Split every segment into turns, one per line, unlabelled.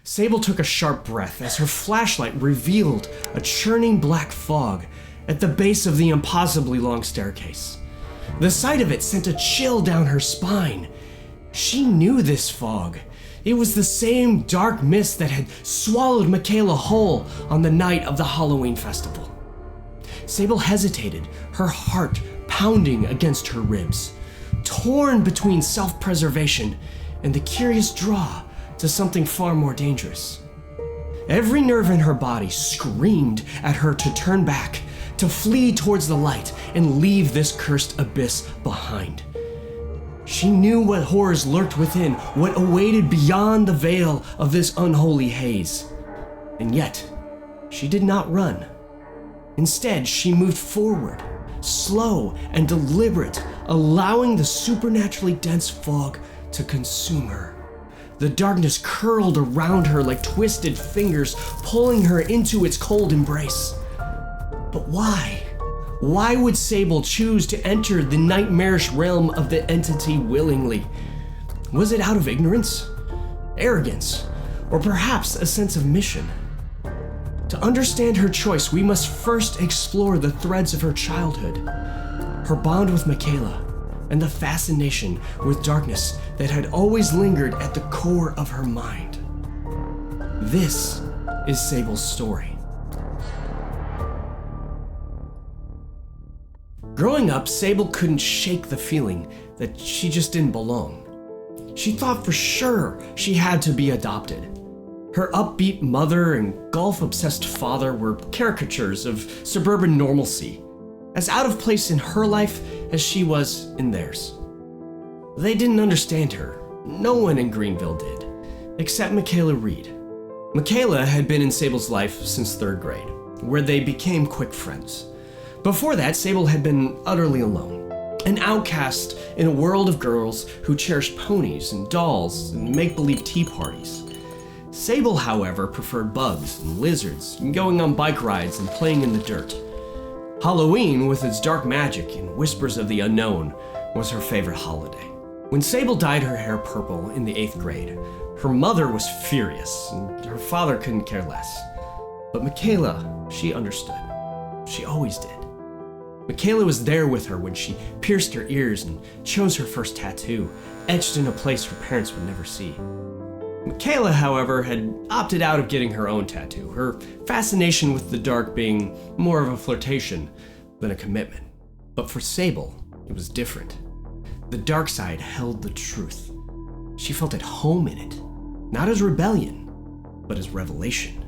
Sable took a sharp breath as her flashlight revealed a churning black fog at the base of the impossibly long staircase. The sight of it sent a chill down her spine. She knew this fog. It was the same dark mist that had swallowed Mikaela whole on the night of the Halloween festival. Sable hesitated, her heart pounding against her ribs, torn between self-preservation and the curious draw to something far more dangerous. Every nerve in her body screamed at her to turn back, to flee towards the light and leave this cursed abyss behind. She knew what horrors lurked within, what awaited beyond the veil of this unholy haze. And yet, she did not run. Instead, she moved forward, slow and deliberate, allowing the supernaturally dense fog to consume her. The darkness curled around her like twisted fingers, pulling her into its cold embrace. But why? Why would Sable choose to enter the nightmarish realm of the entity willingly? Was it out of ignorance, arrogance, or perhaps a sense of mission? To understand her choice, we must first explore the threads of her childhood, her bond with Mikaela, and the fascination with darkness that had always lingered at the core of her mind. This is Sable's story. Growing up, Sable couldn't shake the feeling that she just didn't belong. She thought for sure she had to be adopted. Her upbeat mother and golf-obsessed father were caricatures of suburban normalcy, as out of place in her life as she was in theirs. They didn't understand her. No one in Greenville did, except Mikaela Reid. Mikaela had been in Sable's life since 3rd grade, where they became quick friends. Before that, Sable had been utterly alone, an outcast in a world of girls who cherished ponies and dolls and make-believe tea parties. Sable, however, preferred bugs and lizards and going on bike rides and playing in the dirt. Halloween, with its dark magic and whispers of the unknown, was her favorite holiday. When Sable dyed her hair purple in the 8th grade, her mother was furious and her father couldn't care less. But Mikaela, she understood. She always did. Mikaela was there with her when she pierced her ears and chose her first tattoo, etched in a place her parents would never see. Mikaela, however, had opted out of getting her own tattoo, her fascination with the dark being more of a flirtation than a commitment. But for Sable, it was different. The dark side held the truth. She felt at home in it, not as rebellion, but as revelation.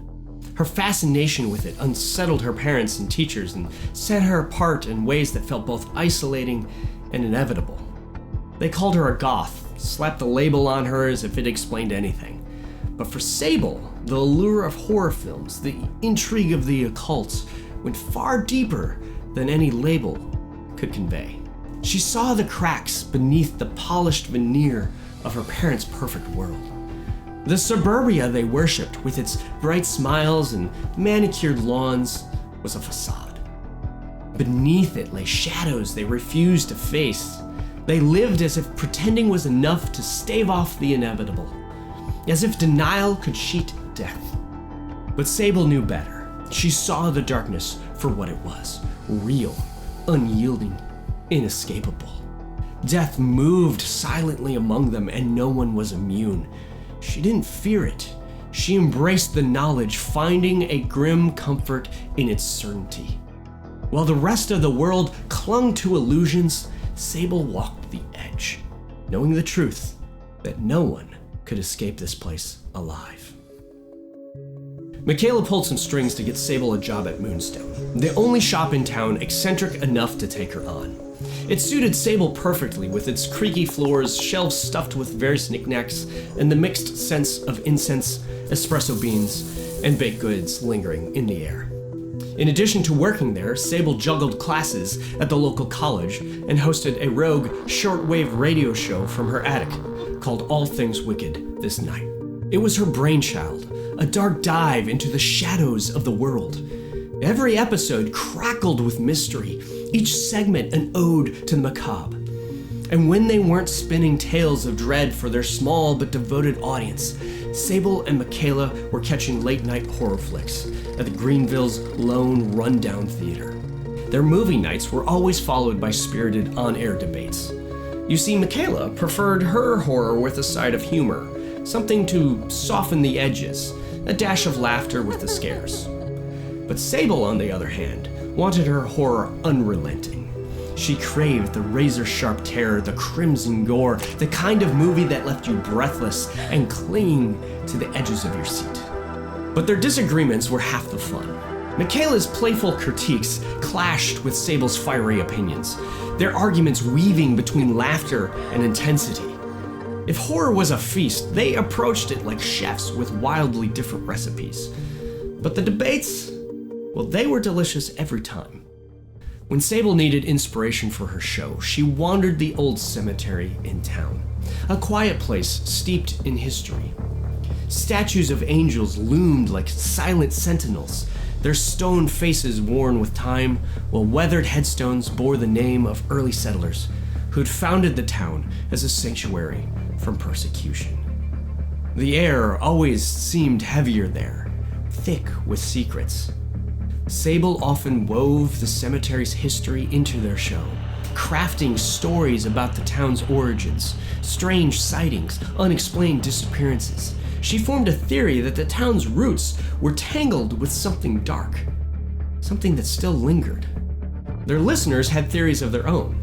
Her fascination with it unsettled her parents and teachers and set her apart in ways that felt both isolating and inevitable. They called her a goth, slapped a label on her as if it explained anything. But for Sable, the allure of horror films, the intrigue of the occult, went far deeper than any label could convey. She saw the cracks beneath the polished veneer of her parents' perfect world. The suburbia they worshipped, with its bright smiles and manicured lawns, was a facade. Beneath it lay shadows they refused to face. They lived as if pretending was enough to stave off the inevitable, as if denial could cheat death. But Sable knew better. She saw the darkness for what it was, real, unyielding, inescapable. Death moved silently among them, and no one was immune. She didn't fear it. She embraced the knowledge, finding a grim comfort in its certainty. While the rest of the world clung to illusions, Sable walked the edge, knowing the truth that no one could escape this place alive. Mikaela pulled some strings to get Sable a job at Moonstone, the only shop in town eccentric enough to take her on. It suited Sable perfectly, with its creaky floors, shelves stuffed with various knickknacks, and the mixed scents of incense, espresso beans, and baked goods lingering in the air. In addition to working there, Sable juggled classes at the local college and hosted a rogue shortwave radio show from her attic called All Things Wicked This Night. It was her brainchild, a dark dive into the shadows of the world. Every episode crackled with mystery, each segment an ode to the macabre. And when they weren't spinning tales of dread for their small but devoted audience, Sable and Mikaela were catching late-night horror flicks at the Greenville's lone rundown theater. Their movie nights were always followed by spirited on-air debates. You see, Mikaela preferred her horror with a side of humor, something to soften the edges, a dash of laughter with the scares. But Sable, on the other hand, wanted her horror unrelenting. She craved the razor-sharp terror, the crimson gore, the kind of movie that left you breathless and clinging to the edges of your seat. But their disagreements were half the fun. Mikaela's playful critiques clashed with Sable's fiery opinions, their arguments weaving between laughter and intensity. If horror was a feast, they approached it like chefs with wildly different recipes. But the debates, well, they were delicious every time. When Sable needed inspiration for her show, she wandered the old cemetery in town, a quiet place steeped in history. Statues of angels loomed like silent sentinels, their stone faces worn with time, while weathered headstones bore the name of early settlers who'd founded the town as a sanctuary from persecution. The air always seemed heavier there, thick with secrets. Sable often wove the cemetery's history into their show, crafting stories about the town's origins, strange sightings, unexplained disappearances. She formed a theory that the town's roots were tangled with something dark, something that still lingered. Their listeners had theories of their own.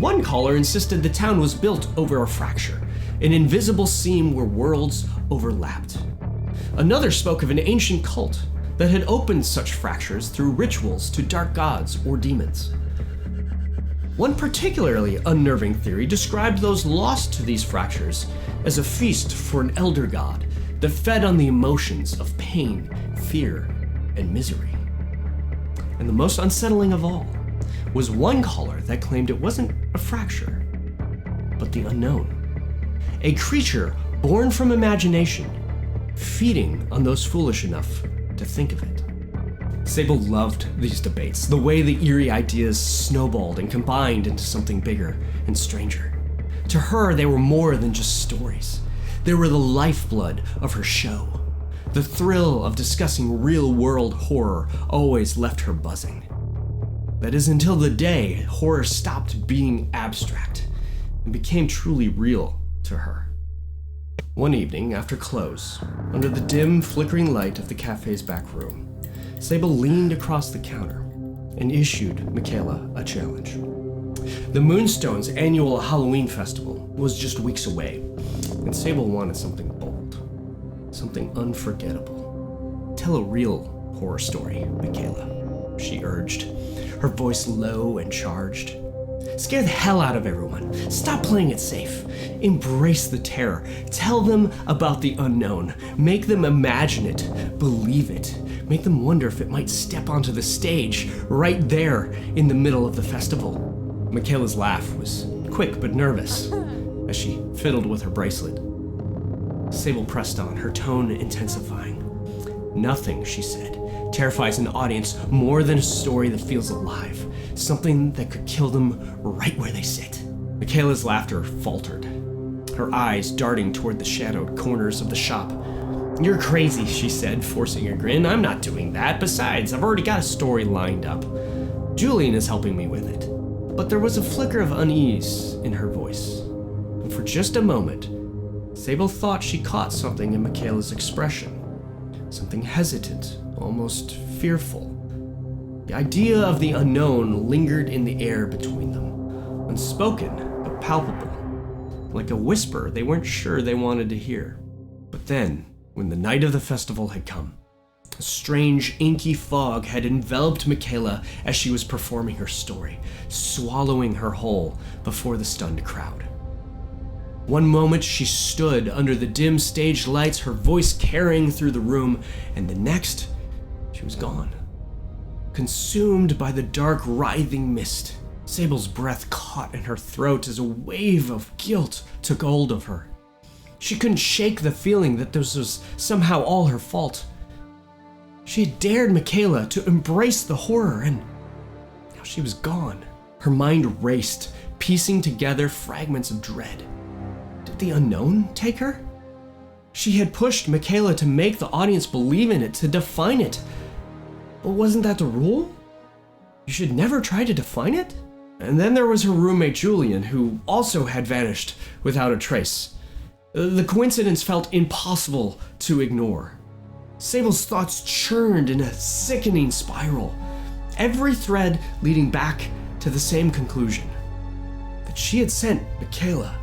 One caller insisted the town was built over a fracture, an invisible seam where worlds overlapped. Another spoke of an ancient cult that had opened such fractures through rituals to dark gods or demons. One particularly unnerving theory described those lost to these fractures as a feast for an elder god that fed on the emotions of pain, fear, and misery. And the most unsettling of all was one caller that claimed it wasn't a fracture, but the unknown. A creature born from imagination, feeding on those foolish enough to think of it. Sable loved these debates, the way the eerie ideas snowballed and combined into something bigger and stranger. To her, they were more than just stories. They were the lifeblood of her show. The thrill of discussing real-world horror always left her buzzing. That is until the day horror stopped being abstract and became truly real to her. One evening, after close, under the dim, flickering light of the cafe's back room, Sable leaned across the counter and issued Mikaela a challenge. The Moonstone's annual Halloween festival was just weeks away, and Sable wanted something bold, something unforgettable. Tell a real horror story, Mikaela, she urged, her voice low and charged. Scare the hell out of everyone. Stop playing it safe. Embrace the terror. Tell them about the unknown. Make them imagine it, believe it. Make them wonder if it might step onto the stage right there in the middle of the festival. Mikaela's laugh was quick but nervous as she fiddled with her bracelet. Sable pressed on, her tone intensifying. Nothing, she said, terrifies an audience more than a story that feels alive, something that could kill them right where they sit. Mikaela's laughter faltered, her eyes darting toward the shadowed corners of the shop. You're crazy, she said, forcing a grin. I'm not doing that. Besides, I've already got a story lined up. Julian is helping me with it. But there was a flicker of unease in her voice, and for just a moment, Sable thought she caught something in Mikaela's expression. Something hesitant, almost fearful. The idea of the unknown lingered in the air between them, unspoken but palpable, like a whisper they weren't sure they wanted to hear. But then, when the night of the festival had come, a strange, inky fog had enveloped Mikaela as she was performing her story, swallowing her whole before the stunned crowd. One moment she stood under the dim stage lights, her voice carrying through the room, and the next, she was gone. Consumed by the dark, writhing mist, Sable's breath caught in her throat as a wave of guilt took hold of her. She couldn't shake the feeling that this was somehow all her fault. She had dared Mikaela to embrace the horror, and now she was gone. Her mind raced, piecing together fragments of dread. Did the unknown take her? She had pushed Mikaela to make the audience believe in it, to define it. But wasn't that the rule? You should never try to define it? And then there was her roommate Julian, who also had vanished without a trace. The coincidence felt impossible to ignore. Sable's thoughts churned in a sickening spiral, every thread leading back to the same conclusion, that she had sent Mikaela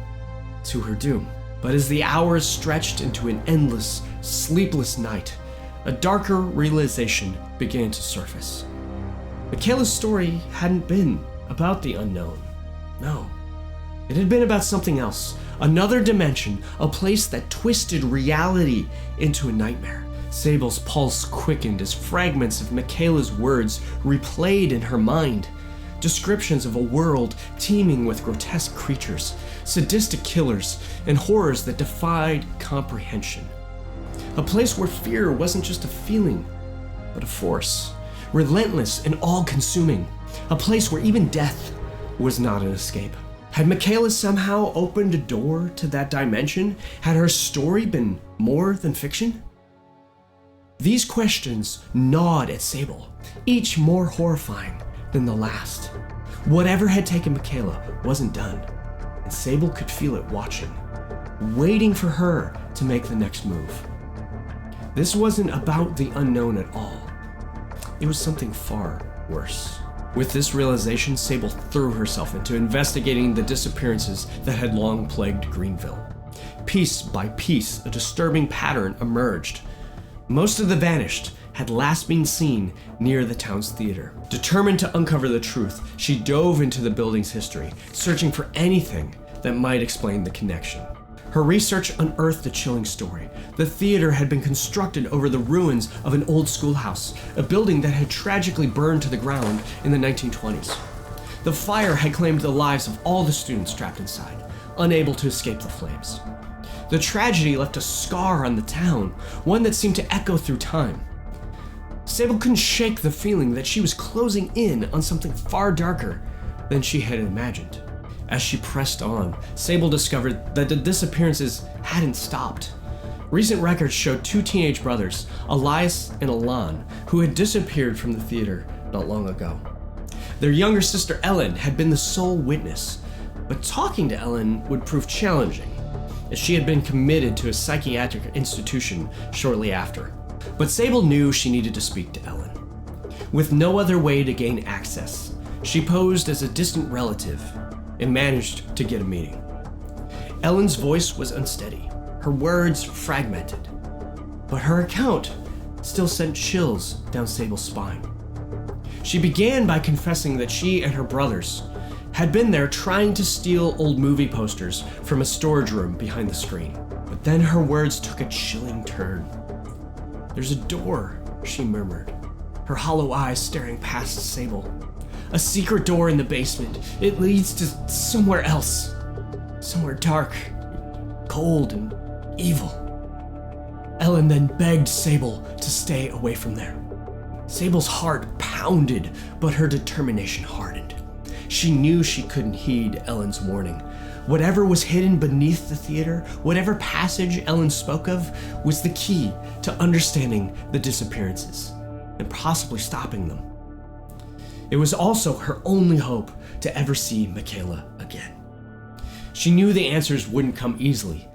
to her doom. But as the hours stretched into an endless, sleepless night, a darker realization began to surface. Mikaela's story hadn't been about the unknown. No, it had been about something else, another dimension, a place that twisted reality into a nightmare. Sable's pulse quickened as fragments of Mikaela's words replayed in her mind. Descriptions of a world teeming with grotesque creatures, sadistic killers, and horrors that defied comprehension. A place where fear wasn't just a feeling, but a force, relentless and all-consuming. A place where even death was not an escape. Had Mikaela somehow opened a door to that dimension? Had her story been more than fiction? These questions gnawed at Sable, each more horrifying than the last. Whatever had taken Mikaela wasn't done, and Sable could feel it watching, waiting for her to make the next move. This wasn't about the unknown at all. It was something far worse. With this realization, Sable threw herself into investigating the disappearances that had long plagued Greenville. Piece by piece, a disturbing pattern emerged. Most of the vanished had last been seen near the town's theater. Determined to uncover the truth, she dove into the building's history, searching for anything that might explain the connection. Her research unearthed a chilling story. The theater had been constructed over the ruins of an old schoolhouse, a building that had tragically burned to the ground in the 1920s. The fire had claimed the lives of all the students trapped inside, unable to escape the flames. The tragedy left a scar on the town, one that seemed to echo through time. Sable couldn't shake the feeling that she was closing in on something far darker than she had imagined. As she pressed on, Sable discovered that the disappearances hadn't stopped. Recent records showed two teenage brothers, Elias and Alon, who had disappeared from the theater not long ago. Their younger sister Ellen had been the sole witness, but talking to Ellen would prove challenging, as she had been committed to a psychiatric institution shortly after. But Sable knew she needed to speak to Ellen. With no other way to gain access, she posed as a distant relative and managed to get a meeting. Ellen's voice was unsteady, her words fragmented, but her account still sent chills down Sable's spine. She began by confessing that she and her brothers had been there trying to steal old movie posters from a storage room behind the screen. But then her words took a chilling turn. "There's a door," she murmured, her hollow eyes staring past Sable. "A secret door in the basement. It leads to somewhere else. Somewhere dark, cold, and evil." Ellen then begged Sable to stay away from there. Sable's heart pounded, but her determination hardened. She knew she couldn't heed Ellen's warning. Whatever was hidden beneath the theater, whatever passage Ellen spoke of, was the key to understanding the disappearances and possibly stopping them. It was also her only hope to ever see Mikaela again. She knew the answers wouldn't come easily,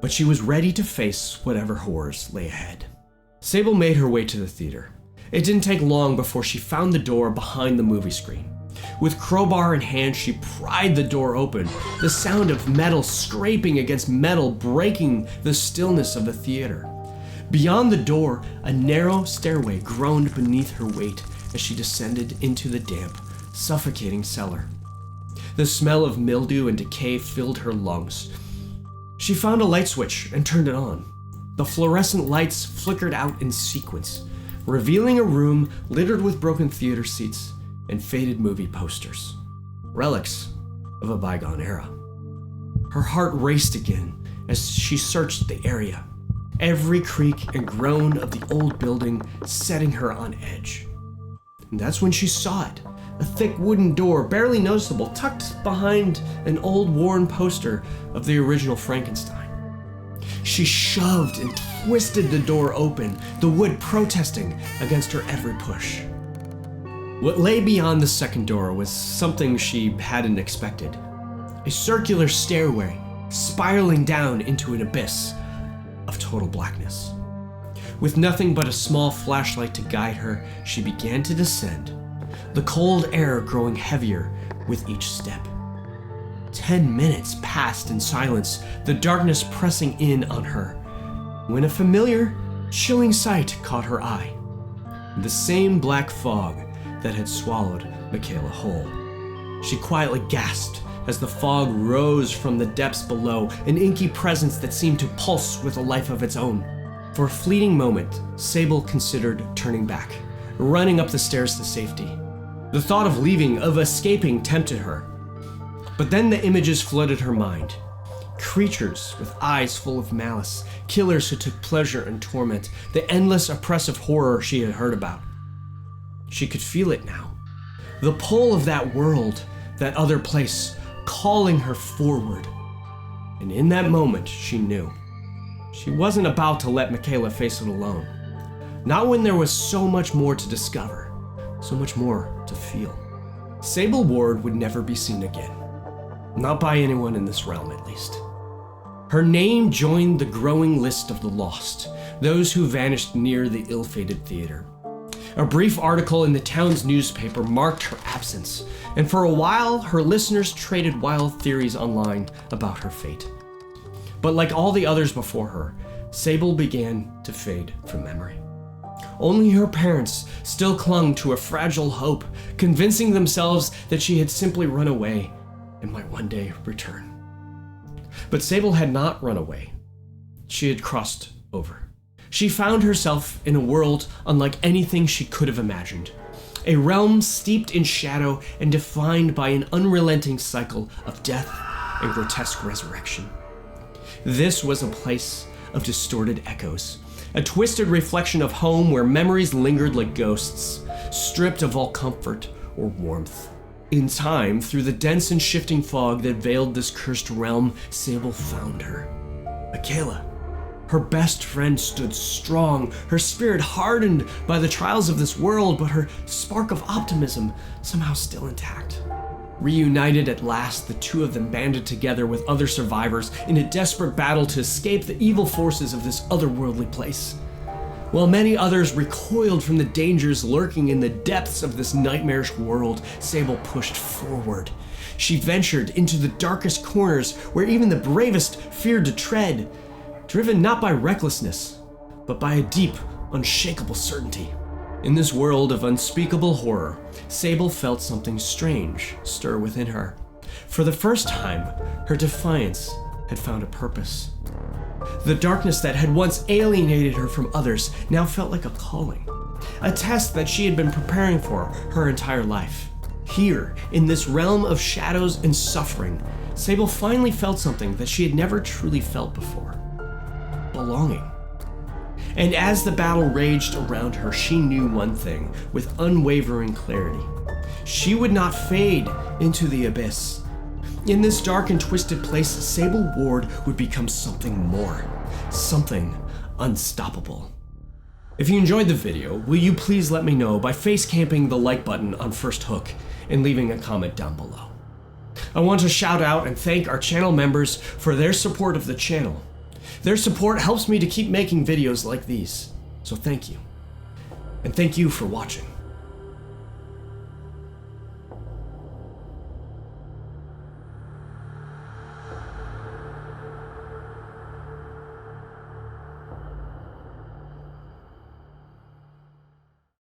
but she was ready to face whatever horrors lay ahead. Sable made her way to the theater. It didn't take long before she found the door behind the movie screen. With crowbar in hand, she pried the door open, the sound of metal scraping against metal breaking the stillness of the theater. Beyond the door, a narrow stairway groaned beneath her weight as she descended into the damp, suffocating cellar. The smell of mildew and decay filled her lungs. She found a light switch and turned it on. The fluorescent lights flickered out in sequence, revealing a room littered with broken theater seats and faded movie posters, relics of a bygone era. Her heart raced again as she searched the area, every creak and groan of the old building setting her on edge. And that's when she saw it, a thick wooden door, barely noticeable, tucked behind an old worn poster of the original Frankenstein. She She shoved and twisted the door open, the wood protesting against her every push. What lay beyond the second door was something she hadn't expected. A circular stairway spiraling down into an abyss of total blackness. With nothing but a small flashlight to guide her, she began to descend, the cold air growing heavier with each step. 10 minutes passed in silence, the darkness pressing in on her, when a familiar, chilling sight caught her eye. The same black fog that had swallowed Mikaela whole. She quietly gasped as the fog rose from the depths below, an inky presence that seemed to pulse with a life of its own. For a fleeting moment, Sable considered turning back, running up the stairs to safety. The thought of leaving, of escaping, tempted her. But then the images flooded her mind. Creatures with eyes full of malice, killers who took pleasure in torment, the endless oppressive horror she had heard about. She could feel it now. The pull of that world, that other place, calling her forward. And in that moment, she knew. She wasn't about to let Mikaela face it alone. Not when there was so much more to discover, so much more to feel. Sable Ward would never be seen again. Not by anyone in this realm, at least. Her name joined the growing list of the lost, those who vanished near the ill-fated theater. A brief article in the town's newspaper marked her absence, and for a while, her listeners traded wild theories online about her fate. But like all the others before her, Sable began to fade from memory. Only her parents still clung to a fragile hope, convincing themselves that she had simply run away and might one day return. But Sable had not run away. She had crossed over. She found herself in a world unlike anything she could have imagined. A realm steeped in shadow and defined by an unrelenting cycle of death and grotesque resurrection. This was a place of distorted echoes, a twisted reflection of home where memories lingered like ghosts, stripped of all comfort or warmth. In time, through the dense and shifting fog that veiled this cursed realm, Sable found her. Mikaela. Her best friend stood strong, her spirit hardened by the trials of this world, but her spark of optimism somehow still intact. Reunited at last, the two of them banded together with other survivors in a desperate battle to escape the evil forces of this otherworldly place. While many others recoiled from the dangers lurking in the depths of this nightmarish world, Sable pushed forward. She ventured into the darkest corners where even the bravest feared to tread, driven not by recklessness, but by a deep, unshakable certainty. In this world of unspeakable horror, Sable felt something strange stir within her. For the first time, her defiance had found a purpose. The darkness that had once alienated her from others now felt like a calling, a test that she had been preparing for her entire life. Here, in this realm of shadows and suffering, Sable finally felt something that she had never truly felt before. Belonging. And as the battle raged around her, she knew one thing with unwavering clarity. She would not fade into the abyss. In this dark and twisted place, Sable Ward would become something more, something unstoppable. If you enjoyed the video, will you please let me know by face camping the like button on First Hook and leaving a comment down below. I want to shout out and thank our channel members for their support of the channel. Their support helps me to keep making videos like these, so thank you. And thank you for watching.